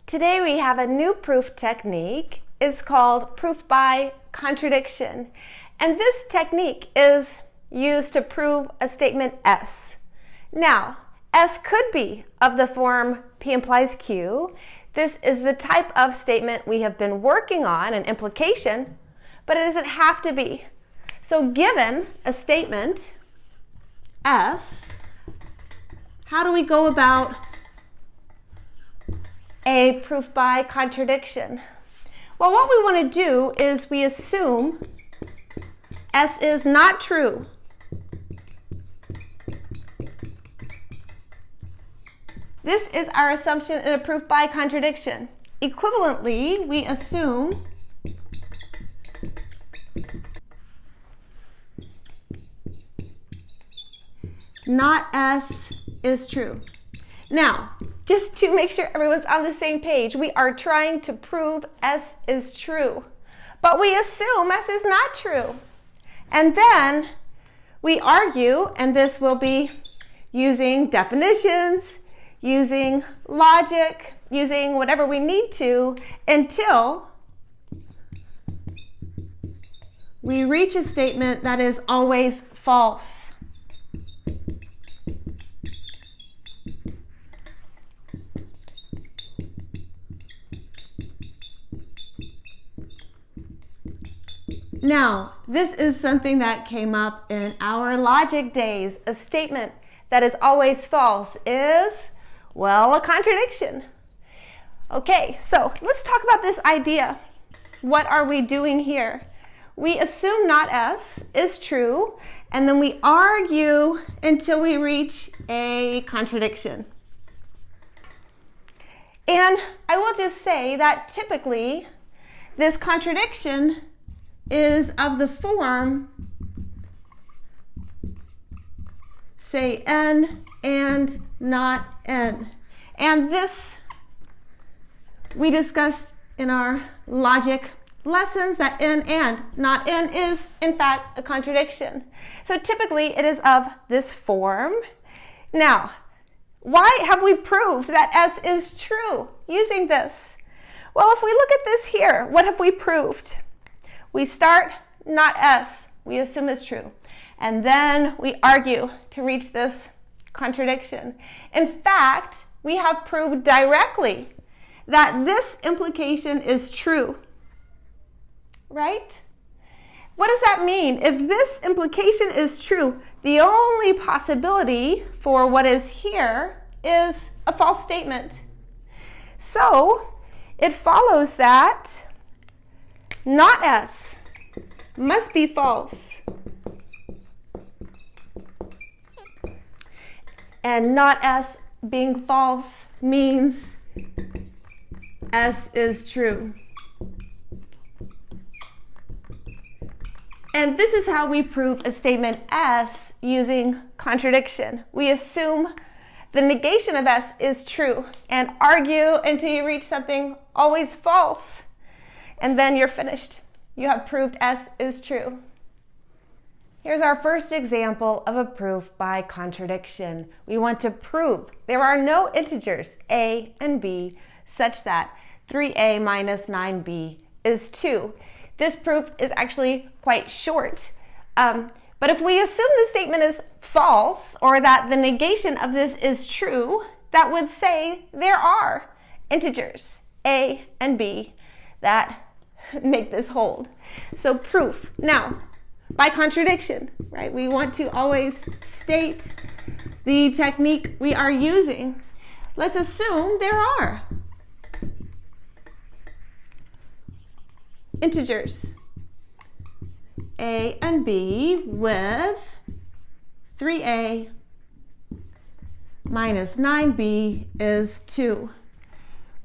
Today we have a new proof technique. It's called proof by contradiction. And this technique is used to prove a statement S. Now, S could be of the form P implies Q. This is the type of statement we have been working on, an implication, but it doesn't have to be. So given a statement S, how do we go about a proof by contradiction? Well, what we want to do is we assume S is not true. This is our assumption in a proof by contradiction. Equivalently, we assume not S is true. Now, just to make sure everyone's on the same page, we are trying to prove S is true, but we assume S is not true. And then we argue, and this will be using definitions, using logic, using whatever we need to, until we reach a statement that is always false. Now, this is something that came up in our logic days. A statement that is always false is, well, a contradiction. Okay, so let's talk about this idea. What are we doing here? We assume not S is true, and then we argue until we reach a contradiction. And I will just say that typically this contradiction is of the form, say N and not N. And this we discussed in our logic lessons, that N and not N is in fact a contradiction. So typically it is of this form. Now, why have we proved that S is true using this? Well, if we look at this here, what have we proved? We start not S, we assume is true, and then we argue to reach this contradiction. In fact, we have proved directly that this implication is true, right? What does that mean? If this implication is true, the only possibility for what is here is a false statement. So it follows that not S must be false. And not S being false means S is true. And this is how we prove a statement S using contradiction. We assume the negation of S is true and argue until you reach something always false. And then you're finished. You have proved S is true. Here's our first example of a proof by contradiction. We want to prove there are no integers A and B such that 3A minus 9B is 2. This proof is actually quite short. But if we assume the statement is false, or that the negation of this is true, that would say there are integers A and B that make this hold. So proof. Now, by contradiction, right? We want to always state the technique we are using. Let's assume there are integers A and B with 3A minus 9B is 2.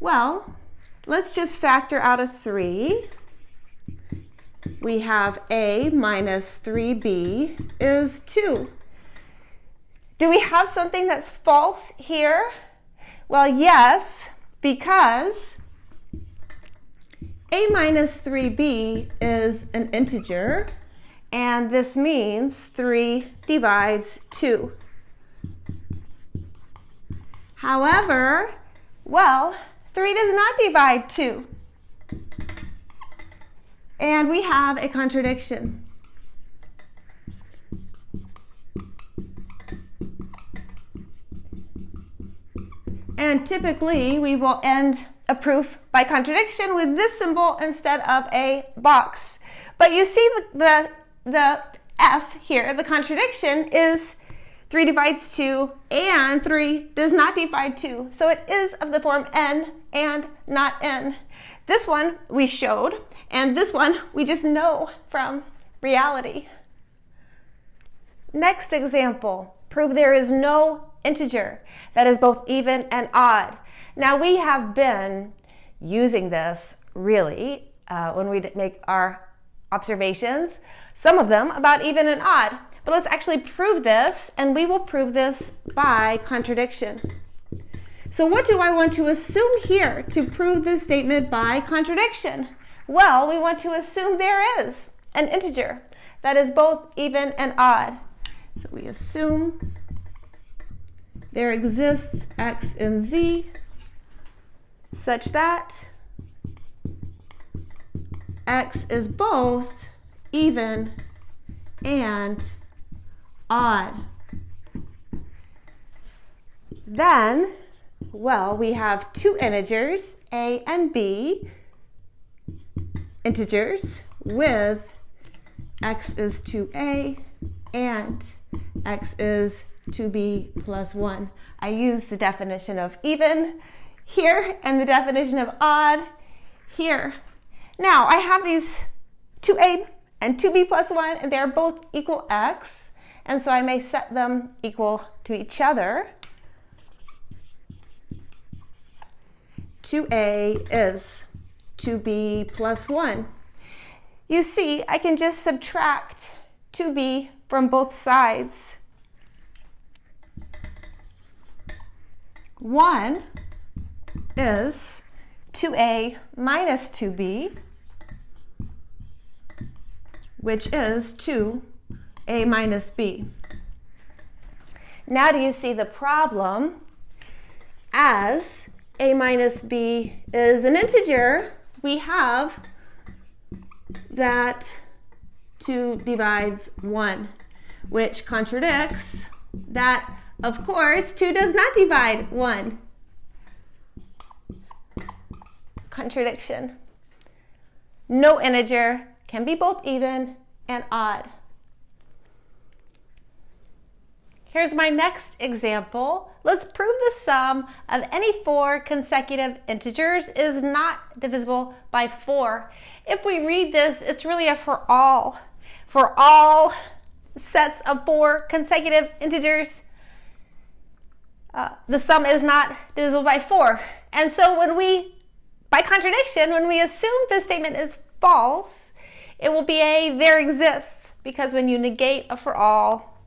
Well, let's just factor out a 3. We have A minus 3B is 2. Do we have something that's false here? Well, yes, because A minus 3B is an integer, and this means 3 divides 2. However, well, 3 does not divide 2. And we have a contradiction. And typically, we will end a proof by contradiction with this symbol instead of a box. But you see the F here, the contradiction, is 3 divides 2, and 3 does not divide 2. So it is of the form n and not n. This one we showed, and this one we just know from reality. Next example, prove there is no integer that is both even and odd. Now we have been using this really when we make our observations, some of them about even and odd. But let's actually prove this, and we will prove this by contradiction. So what do I want to assume here to prove this statement by contradiction? Well, we want to assume there is an integer that is both even and odd. So we assume there exists x and z such that x is both even and odd. Then, well, we have two integers, a and b, integers with x is 2a and x is 2b plus 1. I use the definition of even here and the definition of odd here. Now, I have these 2a and 2b plus 1, and they're both equal x, and so I may set them equal to each other. 2a is 2b plus 1. You see, I can just subtract 2b from both sides. 1 is 2a minus 2b, which is 2a minus b. Now do you see the problem? As a minus b is an integer, we have that 2 divides 1, which contradicts that, of course, 2 does not divide 1. Contradiction. No integer can be both even and odd. Here's my next example. Let's prove the sum of any 4 consecutive integers is not divisible by 4. If we read this, it's really a for all. For all sets of 4 consecutive integers, the sum is not divisible by 4. And so by contradiction, when we assume this statement is false, it will be a there exists, because when you negate a for all,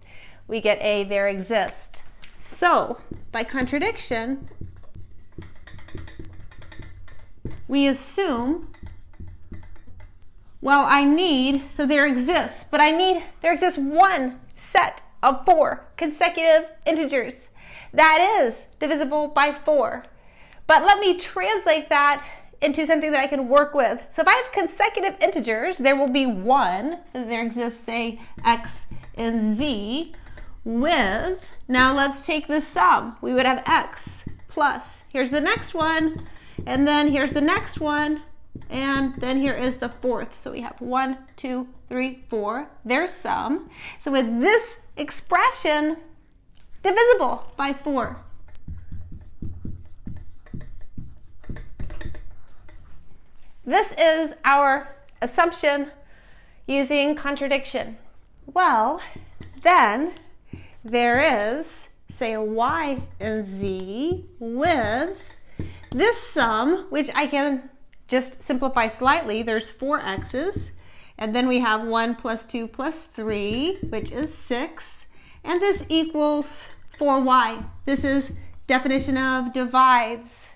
we get a there exist. So, by contradiction, we assume, well, there exists one set of 4 consecutive integers that is divisible by 4. But let me translate that into something that I can work with. So if I have consecutive integers, there will be 1, so there exists, say, x and z, with, now let's take the sum. We would have x plus, here's the next one, and then here's the next one, and then here is the 4th. So we have 1, 2, 3, 4, their sum. So with this expression, divisible by 4. This is our assumption using contradiction. Well, then there is, say, a y and z with this sum, which I can just simplify slightly. There's 4 x's, and then we have 1 plus 2 plus 3, which is 6, and this equals 4y. This is definition of divides.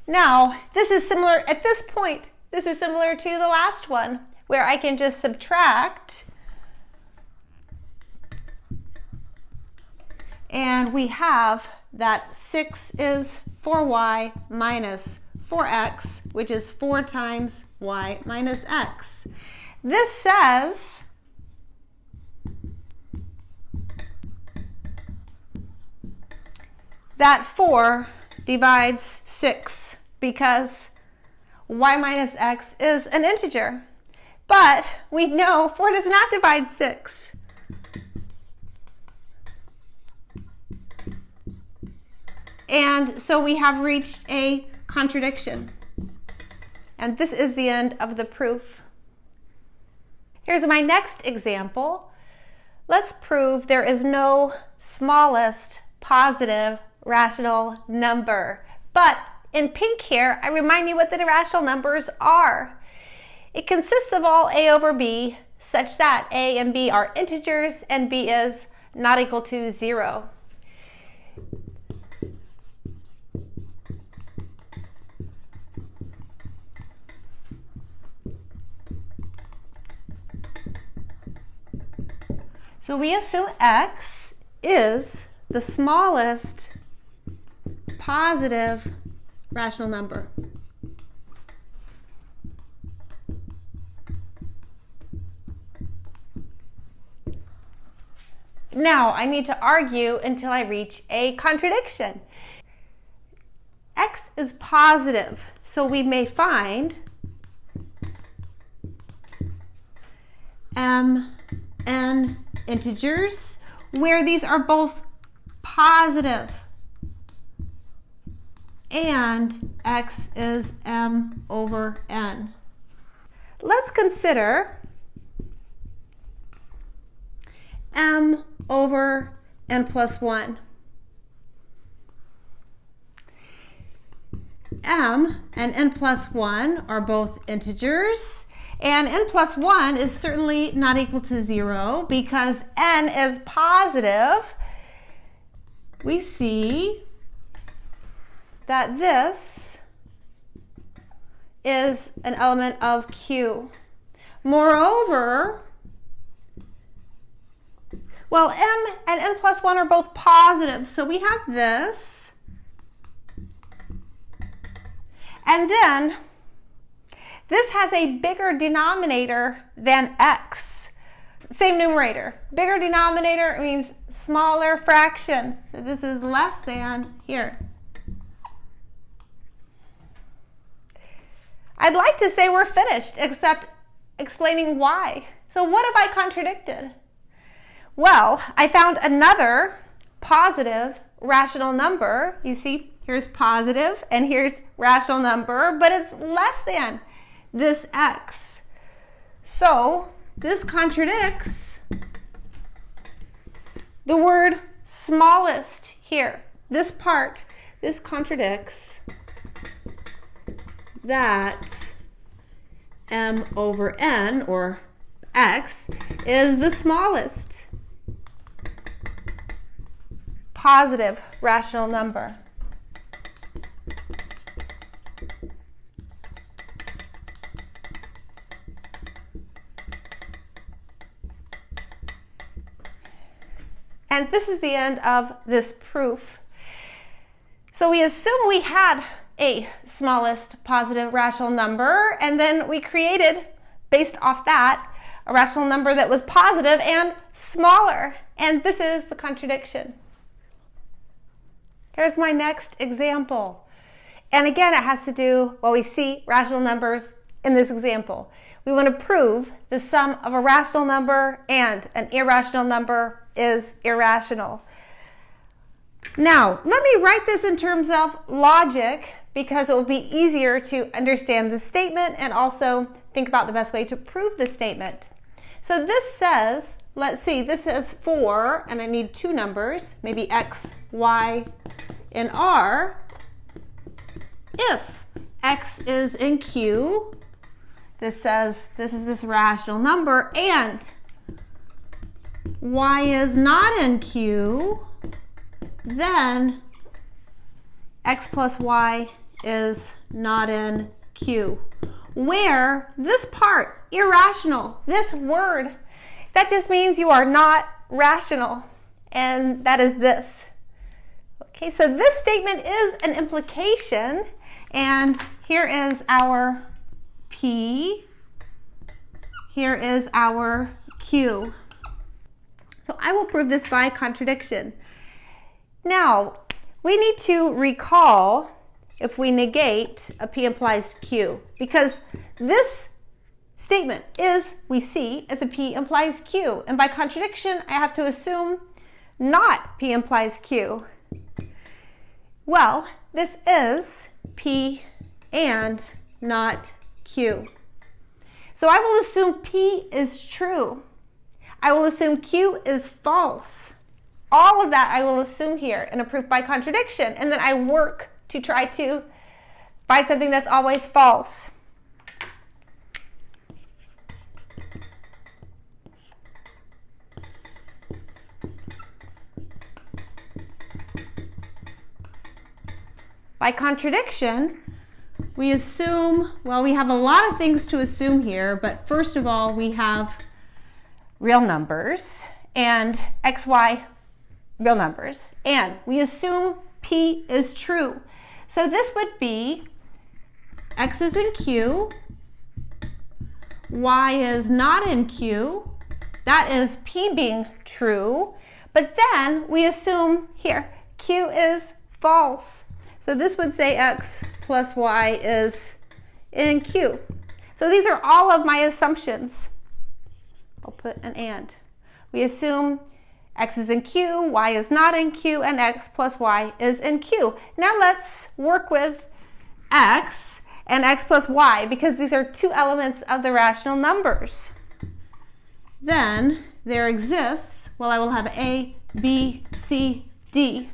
Now, this is similar, at this point, this is similar to the last one, where I can just subtract, and we have that 6 is 4y minus 4x, which is 4 times y minus x. This says that 4 divides 6 because y minus x is an integer. But we know 4 does not divide 6. And so we have reached a contradiction. And this is the end of the proof. Here's my next example. Let's prove there is no smallest positive rational number. But in pink here, I remind you what the irrational numbers are. It consists of all a over b such that a and b are integers and b is not equal to 0. So we assume x is the smallest positive rational number. Now I need to argue until I reach a contradiction. X is positive, so we may find m n integers where these are both positive and x is m over n. Let's consider m over n plus 1. M and n plus 1 are both integers, and n plus 1 is certainly not equal to 0 because n is positive. We see that this is an element of Q. Moreover, well, m and n plus 1 are both positive, so we have this. And then this has a bigger denominator than x. Same numerator. Bigger denominator means smaller fraction. So this is less than here. I'd like to say we're finished, except explaining why. So what have I contradicted? Well, I found another positive rational number. You see, here's positive and here's rational number, but it's less than this x. So this contradicts the word smallest here. This part, this contradicts that m over n, or x, is the smallest positive rational number. And this is the end of this proof. So we assume we had a smallest positive rational number, and then we created, based off that, a rational number that was positive and smaller. And this is the contradiction. Here's my next example. And again, it has to do, well, we see rational numbers in this example. We want to prove the sum of a rational number and an irrational number is irrational. Now, let me write this in terms of logic because it will be easier to understand the statement and also think about the best way to prove the statement. So this says, let's see, this says 4, and I need two numbers, maybe x, y, and r. If x is in Q, this says this is this rational number, and y is not in Q, then x plus y is not in Q. Where this part, irrational, this word, that just means you are not rational, and that is this. Okay. Okay, so this statement is an implication, and here is our P, here is our Q. So I will prove this by contradiction. Now, we need to recall if we negate a P implies Q, because this statement is, we see, as a P implies Q, and by contradiction, I have to assume not P implies Q. Well, this is P and not Q. So I will assume P is true. I will assume Q is false. All of that I will assume here in a proof by contradiction, and then I work to try to find something that's always false. By contradiction, we assume, well, we have a lot of things to assume here, but first of all, we have real numbers and x, y, real numbers, and we assume P is true. So this would be x is in Q, y is not in Q, that is P being true, but then we assume here Q is false. So this would say x plus y is in Q. So these are all of my assumptions. I'll put an and. We assume x is in Q, y is not in Q, and x plus y is in Q. Now let's work with x and x plus y, because these are two elements of the rational numbers. Then there exists, well, I will have a, b, c, d.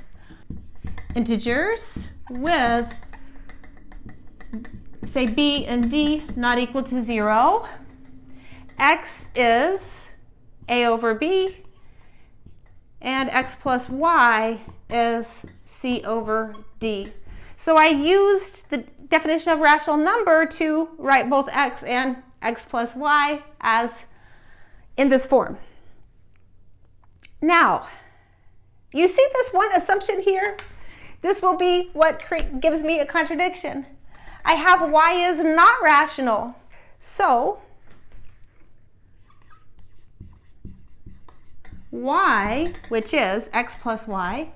Integers with, say, b and d not equal to 0. X is a over b, and x plus y is c over d. So I used the definition of rational number to write both x and x plus y as in this form. Now, you see this one assumption here? This will be what gives me a contradiction. I have y is not rational. So y, which is x plus y,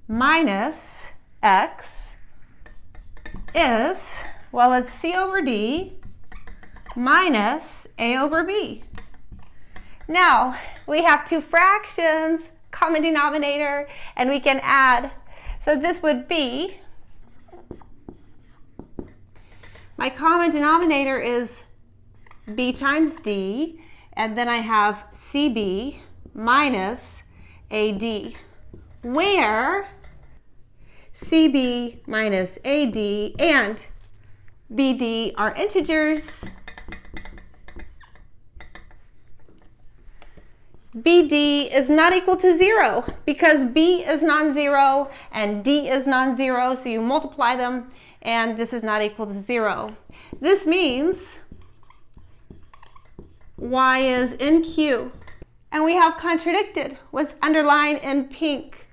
minus x is, well, it's c over d minus a over b. Now, we have two fractions, common denominator, and we can add. So this would be, my common denominator is b times d, and then I have cb minus ad, where cb minus ad and bd are integers. BD is not equal to 0 because B is non-zero and D is non-zero, so you multiply them and this is not equal to 0. This means Y is in Q, and we have contradicted what's underlined in pink.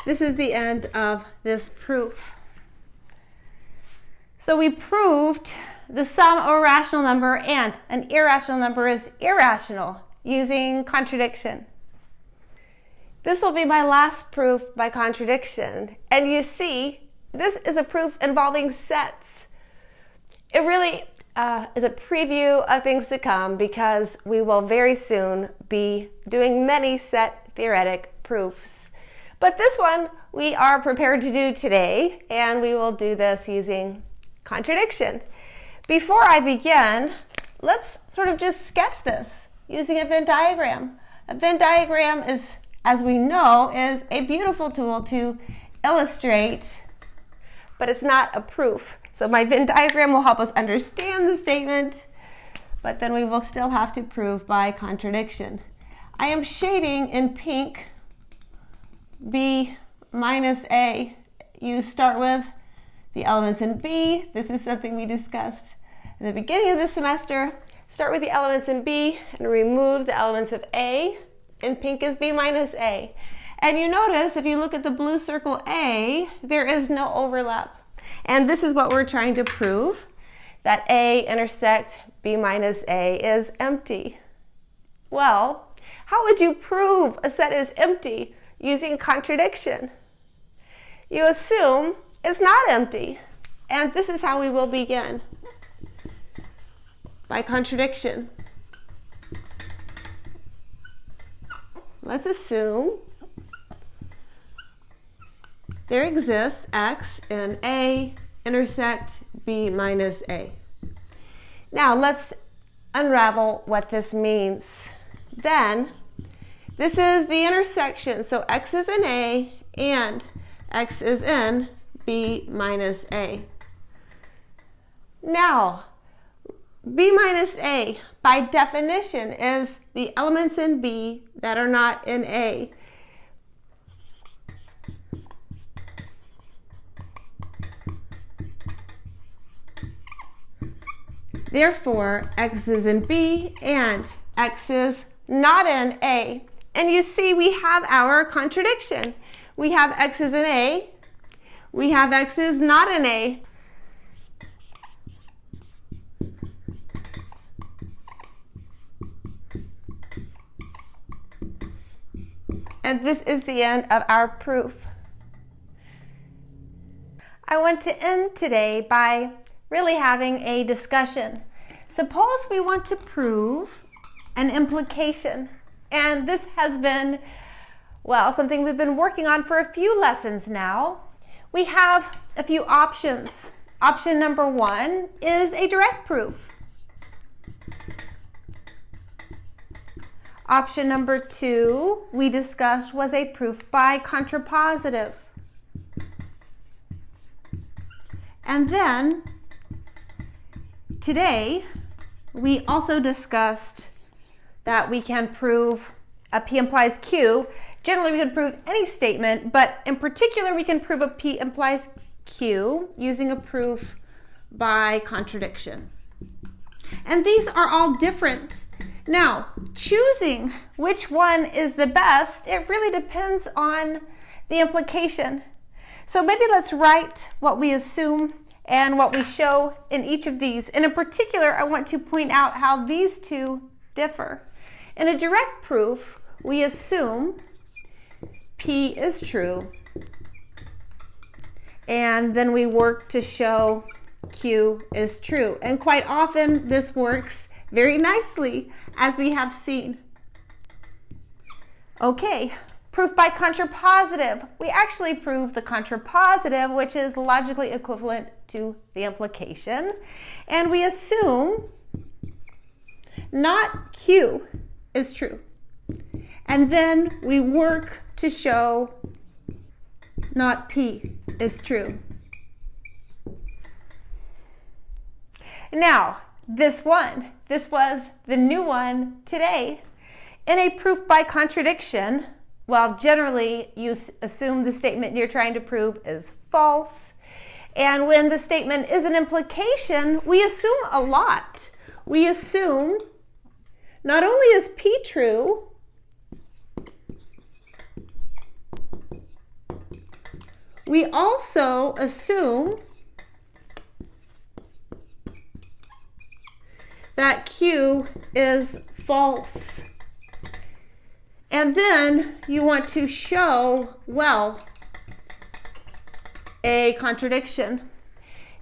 This is the end of this proof. So we proved the sum of a rational number and an irrational number is irrational using contradiction. This will be my last proof by contradiction. And you see, this is a proof involving sets. It really is a preview of things to come because we will very soon be doing many set theoretic proofs. But this one we are prepared to do today, and we will do this using contradiction. Before I begin, let's sort of just sketch this using a Venn diagram. A Venn diagram is, as we know, is a beautiful tool to illustrate, but it's not a proof. So my Venn diagram will help us understand the statement, but then we will still have to prove by contradiction. I am shading in pink B minus A. You start with the elements in B. This is something we discussed at the beginning of the semester. Start with the elements in B and remove the elements of A. In pink is B minus A. And you notice, if you look at the blue circle A, there is no overlap. And this is what we're trying to prove, that A intersect B minus A is empty. Well, how would you prove a set is empty using contradiction? You assume it's not empty. And this is how we will begin. By contradiction. Let's assume there exists X in A intersect B minus A. Now let's unravel what this means. Then, this is the intersection. So X is in A and X is in B minus A. Now, B minus A, by definition, is the elements in B that are not in A. Therefore, X is in B and X is not in A. And you see we have our contradiction. We have X is in A. We have X is not in A. And this is the end of our proof. I want to end today by really having a discussion. Suppose we want to prove an implication. And this has been, well, something we've been working on for a few lessons now. We have a few options. Option number one is a direct proof. Option number two, we discussed, was a proof by contrapositive. And then, today, we also discussed that we can prove a P implies Q. Generally, we can prove any statement, but in particular, we can prove a P implies Q using a proof by contradiction. And these are all different. Now, choosing which one is the best, it really depends on the implication. So maybe let's write what we assume and what we show in each of these. And in particular, I want to point out how these two differ. In a direct proof, we assume P is true, and then we work to show Q is true. And quite often, this works very nicely, as we have seen. Okay, proof by contrapositive. We actually prove the contrapositive, which is logically equivalent to the implication. And we assume not Q is true. And then we work to show not P is true. Now, this was the new one today. In a proof by contradiction, well, generally you assume the statement you're trying to prove is false. And when the statement is an implication, we assume a lot. We assume not only is P true, we also assume that Q is false. And then you want to show, well, a contradiction.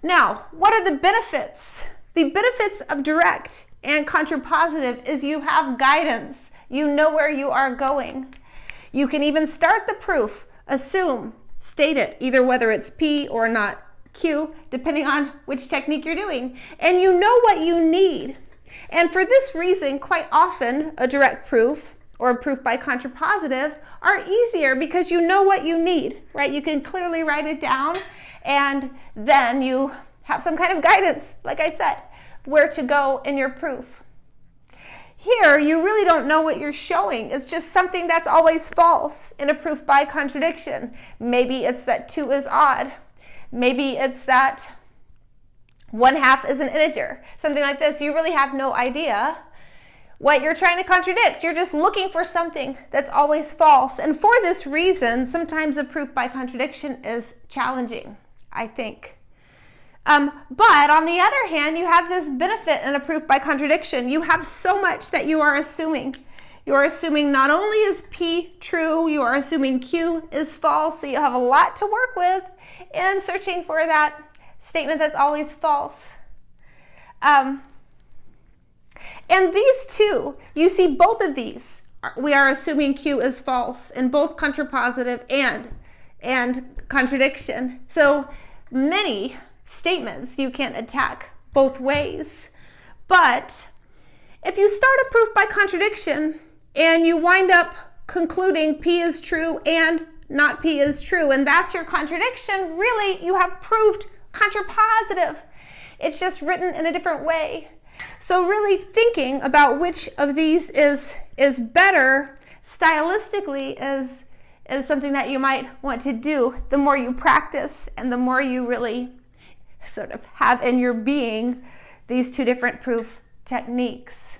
Now, what are the benefits? The benefits of direct and contrapositive is you have guidance. You know where you are going. You can even start the proof, assume, state it, either whether it's P or not Q, depending on which technique you're doing. And you know what you need. And for this reason, quite often, a direct proof or a proof by contrapositive are easier because you know what you need, right? You can clearly write it down, and then you have some kind of guidance, like I said, where to go in your proof. Here, you really don't know what you're showing. It's just something that's always false in a proof by contradiction. Maybe it's that 2 is odd. Maybe it's that 1/2 is an integer, something like this. You really have no idea what you're trying to contradict. You're just looking for something that's always false. And for this reason, sometimes a proof by contradiction is challenging, I think. But on the other hand, you have this benefit in a proof by contradiction. You have so much that you are assuming. You are assuming not only is P true, you are assuming Q is false. So you have a lot to work with in searching for that statement that's always false. And these two, you see both of these, we are assuming Q is false in both contrapositive and contradiction. So many statements you can attack both ways. But if you start a proof by contradiction and you wind up concluding P is true and not P is true, and that's your contradiction, really you have proved contrapositive. It's just written in a different way. So really thinking about which of these is better stylistically is something that you might want to do the more you practice and the more you really sort of have in your being these two different proof techniques.